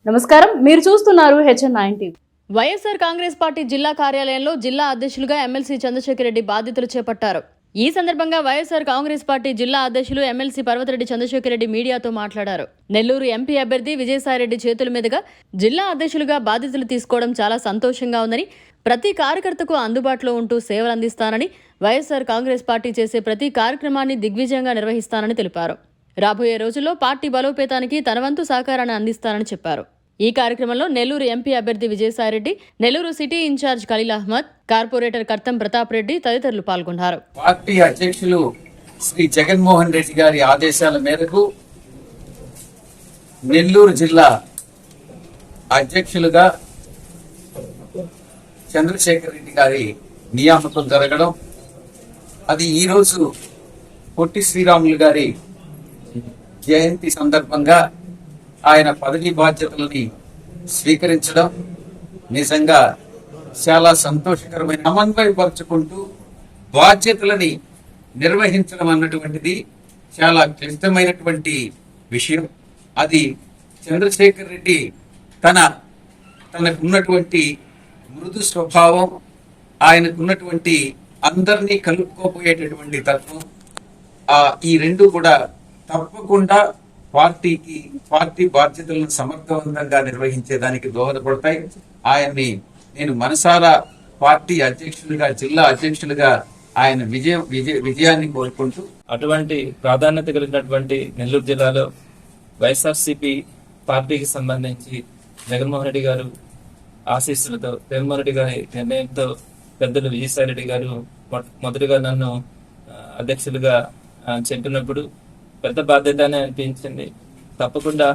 నమస్కారం, మీరు చూస్తున్నారు HN9 TV. YSR Congress party జిల్లా కార్యాలయంలో జిల్లా అధ్యక్షులుగా ఎమ్మెల్సీ చంద్రశేఖర్ రెడ్డి బాధ్యతలు చేపట్టారు. ఈ సందర్భంగా వైఎస్ఆర్ కాంగ్రెస్ పార్టీ జిల్లా అధ్యక్షులు ఎమ్మెల్సీ పర్వతరెడ్డి చంద్రశేఖర్ రెడ్డి మీడియాతో మాట్లాడారు. నెల్లూరు ఎంపీ అభ్యర్థి విజయసాయిరెడ్డి చేతుల మీదుగా జిల్లా అధ్యక్షులుగా బాధ్యతలు తీసుకోవడం చాలా సంతోషంగా ఉందని, ప్రతి కార్యకర్తకు అందుబాటులో ఉంటూ సేవలు అందిస్తానని, వైఎస్ఆర్ కాంగ్రెస్ పార్టీ చేసే ప్రతి కార్యక్రమాన్ని దిగ్విజయంగా నిర్వహిస్తానని తెలిపారు. రాబోయే రోజుల్లో పార్టీ బలోపేతానికి తన వంతు సహకారాన్ని అందిస్తానని చెప్పారు. ఈ కార్యక్రమంలో నెల్లూరు ఎంపీ అభ్యర్థి Vijayasai Reddy, Nellore city incharge Khaleel Ahmed, corporator Kartham Pratap Reddy తదితరులు పాల్గొన్నారు. పార్టీ అధ్యక్షులు శ్రీ జగన్మోహన్ రెడ్డి గారి ఆదేశాల మేరకు నెల్లూరు జిల్లా అధ్యక్షులుగా చంద్రశేఖర్ రెడ్డి గారి నియామకం జరగడం, అది ఈరోజు పొట్టి శ్రీరాములు గారి జయంతి సందర్భంగా ఆయన పదవీ బాధ్యతలని స్వీకరించడం నిజంగా చాలా సంతోషకరమైన, సమన్వయపరుచుకుంటూ బాధ్యతలని నిర్వహించడం అన్నటువంటిది చాలా క్లిష్టమైనటువంటి విషయం. అది చంద్రశేఖర్ రెడ్డి తనకున్నటువంటి మృదు స్వభావం, ఆయనకున్నటువంటి అందరినీ కలుపుకోపోయేటటువంటి తత్వం, ఈ రెండు కూడా తప్పకుండా పార్టీ బాధ్యతలను సమర్థవంతంగా నిర్వహించేదానికి దోహదపడతాయి. ఆయన్ని నేను మనసారా పార్టీ అధ్యక్షులుగా, జిల్లా అధ్యక్షులుగా ఆయన విజయాన్ని కోరుకుంటూ, అటువంటి ప్రాధాన్యత కలిగినటువంటి నెల్లూరు జిల్లాలో వైఎస్ఆర్సీపీ పార్టీకి సంబంధించి జగన్మోహన్ రెడ్డి గారు ఆశీస్సులతో, జగన్మోహన్ రెడ్డి గారి నిర్ణయంతో పెద్దలు విజయసాయి రెడ్డి గారు మొదటిగా నన్ను అధ్యక్షులుగా చెప్పినప్పుడు పెద్ద బాధ్యతనే అనిపించింది. తప్పకుండా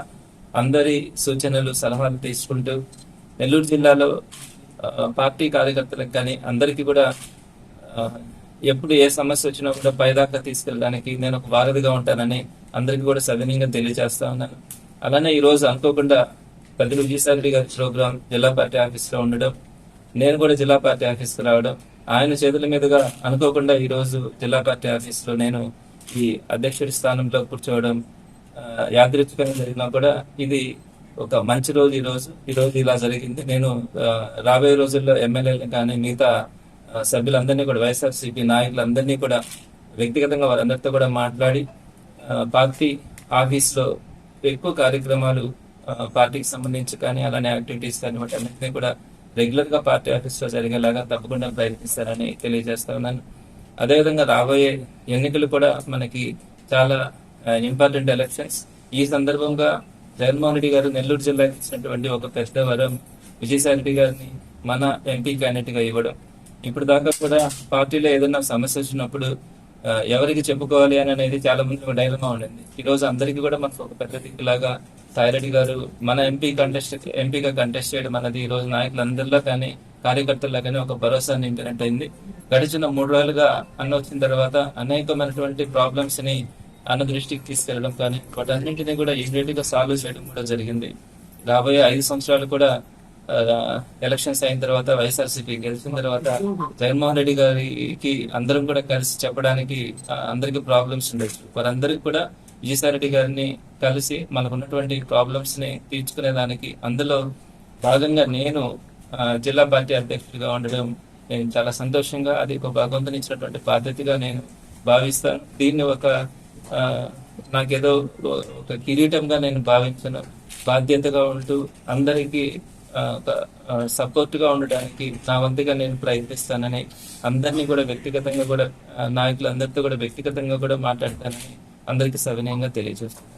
అందరి సూచనలు, సలహాలు తీసుకుంటూ నెల్లూరు జిల్లాలో పార్టీ కార్యకర్తలకు కానీ అందరికీ కూడా ఎప్పుడు ఏ సమస్య వచ్చినా కూడా పైదాకా తీసుకెళ్ళడానికి నేను ఒక వారధిగా ఉంటానని అందరికీ కూడా సవినయంగా తెలియజేస్తా ఉన్నాను. అలానే ఈ రోజు అనుకోకుండా పెద్దలు విజయసాయి రెడ్డి గారి ప్రోగ్రాం జిల్లా పార్టీ ఆఫీస్లో ఉండడం, నేను కూడా జిల్లా పార్టీ ఆఫీస్కి రావడం, ఆయన చేతుల మీదుగా అనుకోకుండా ఈ రోజు జిల్లా పార్టీ ఆఫీస్లో నేను ఈ అధ్యక్షుడి స్థానంలో కూర్చోవడం యాదృచ్ఛికంగా జరిగినా కూడా ఇది ఒక మంచి రోజు. ఈ రోజు ఇలా జరిగింది. నేను రాబోయే రోజుల్లో ఎమ్మెల్యేలు కానీ మిగతా సభ్యులందరినీ కూడా, వైఎస్ఆర్సీపీ నాయకులందరినీ కూడా వ్యక్తిగతంగా వారందరితో కూడా మాట్లాడి పార్టీ ఆఫీస్లో ఎక్కువ కార్యక్రమాలు పార్టీకి సంబంధించి కానీ అలానే యాక్టివిటీస్ కానీ వాటి అన్నింటినీ కూడా రెగ్యులర్ గా పార్టీ ఆఫీస్లో జరిగేలాగా తప్పకుండా ప్రయత్నిస్తారని తెలియజేస్తా ఉన్నాను. అదేవిధంగా రాబోయే ఎన్నికలు కూడా మనకి చాలా ఇంపార్టెంట్ ఎలక్షన్స్. ఈ సందర్భంగా జగన్మోహన్ రెడ్డి గారు నెల్లూరు జిల్లాకి ఇచ్చినటువంటి ఒక పెద్ద వరం విజయసాయి రెడ్డి గారిని మన ఎంపీ క్యాండిడేట్ గా ఇవ్వడం. ఇప్పుడు దాకా కూడా పార్టీలో ఏదైనా సమస్య వచ్చినప్పుడు ఎవరికి చెప్పుకోవాలి అని అనేది చాలా మంది ఒక డైలమా ఉండింది. ఈ రోజు అందరికీ కూడా మనకు ఒక పెద్ద దిక్కులాగా సాయిరెడ్డి గారు మన ఎంపీగా కంటెస్ట్ చేయడం అనేది ఈ రోజు నాయకులందరిలో కానీ కార్యకర్తల్లో కానీ ఒక భరోసా నింపినట్టు అయింది. గడిచిన 3 రోజులుగా అన్న వచ్చిన తర్వాత అనేకమైనటువంటి ప్రాబ్లమ్స్ ని అన్న దృష్టికి తీసుకెళ్లడం కానీ వాటన్నింటినీ కూడా ఇమీడియట్ గా సాల్వ్ చేయడం కూడా జరిగింది. రాబోయే 5 సంవత్సరాలు కూడా ఎలక్షన్స్ అయిన తర్వాత, వైఎస్ఆర్సీపీ గెలిచిన తర్వాత జగన్మోహన్ రెడ్డి గారికి అందరం కూడా కలిసి చెప్పడానికి అందరికి ప్రాబ్లమ్స్ ఉండొచ్చు. వారందరికి కూడా విజయసాయి రెడ్డి గారిని కలిసి మనకు ఉన్నటువంటి ప్రాబ్లమ్స్ ని తీర్చుకునేదానికి అందులో భాగంగా నేను జిల్లా పార్టీ అధ్యక్షుడిగా ఉండడం నేను చాలా సంతోషంగా, అది ఒక భగవంతుని ఇచ్చినటువంటి బాధ్యతగా నేను భావిస్తాను. దీన్ని నాకేదో ఒక కిరీటంగా నేను భావించను. బాధ్యతగా ఉంటూ అందరికీ సపోర్ట్ గా ఉండడానికి నా వంతుగా నేను ప్రయత్నిస్తానని, అందరినీ కూడా వ్యక్తిగతంగా కూడా నాయకులందరితో కూడా వ్యక్తిగతంగా కూడా మాట్లాడతానని అందరికీ సవినయంగా తెలియజేస్తాను.